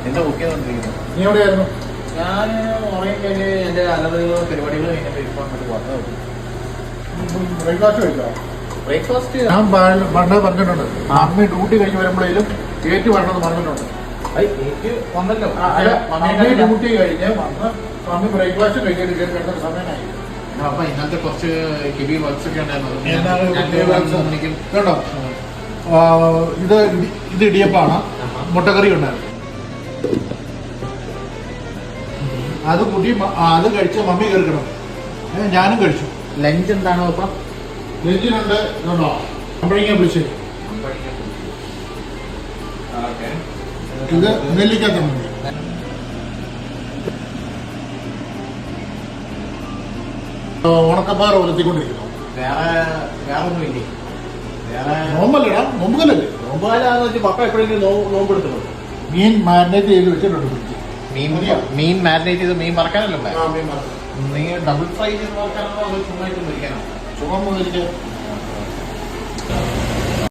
എന്താ ബുക്ക് ചെയ്തോണ്ടിരിക്കുന്നത്? നീ എവിടെയായിരുന്നു? ഞാൻ ഉറങ്ങിക്കഴിഞ്ഞ് എൻ്റെ അലവ് പരിപാടികൾ കഴിഞ്ഞപ്പോൾ ഇപ്പോൾ അങ്ങോട്ട് വന്നത്. ബ്രേക്ക്ഫാസ്റ്റ് കഴിച്ചോ? ബ്രേക്ക്ഫാസ്റ്റ് ഞാൻ പണ്ട് പറഞ്ഞിട്ടുണ്ട്, അമ്മ ഡ്യൂട്ടി കഴിഞ്ഞ് വരുമ്പോഴേലും കയറ്റി വരണമെന്ന് പറഞ്ഞിട്ടുണ്ട്. എനിക്ക് വന്നല്ലോ. മമ്മി ഡ്യൂട്ടി കഴിഞ്ഞ് വന്ന് മമ്മി ബ്രേക്ക്ഫാസ്റ്റ് കഴിച്ചിട്ട് കയറി കിടന്ന സമയമായി. അപ്പൊ ഇന്നത്തെ കുറച്ച് ഹെവി വർക്ക്സ് ഒക്കെ ഉണ്ടായിരുന്നു. കേട്ടോ, ഇത് ഇടിയപ്പാണ്. മുട്ടക്കറി ഉണ്ടായിരുന്നു. അത് കൂട്ടി അത് കഴിച്ച് മമ്മി കയറിക്കണം. ഞാനും കഴിച്ചു. ലഞ്ച് എന്താണോ ഇപ്പം? ലഞ്ചിനുണ്ട് ഇതുണ്ടോ, അമ്പഴങ്ങ പുളിശ്ശേരി. ഇത് നെല്ലിക്കാത്ത മതി. ഉണക്കപ്പാറ ഉലത്തിക്കൊണ്ടിരിക്കുന്നു. വേറെ ഒന്നുമില്ലേ? നോമ്പല്ലടാ, നോമ്പുകലല്ലേ? നോമ്പുകാലാന്ന് വെച്ചാൽ പപ്പ എപ്പോഴെങ്കിലും നോമ്പെടുത്തിട്ടുണ്ട്. മീൻ മാരിനേറ്റ് ചെയ്ത് വെച്ചിട്ടുണ്ട്. മീൻ മാരിനേറ്റ് ചെയ്ത് മീൻ മറക്കാനല്ലോ. മീൻ മാത്രം. നീ ഡബിൾ ഫ്രൈ ചെയ്ത് മറക്കാനോ അതോ ചുമ്മായിട്ട് മരിക്കാനോ? ചുമ മുതലിക്ക്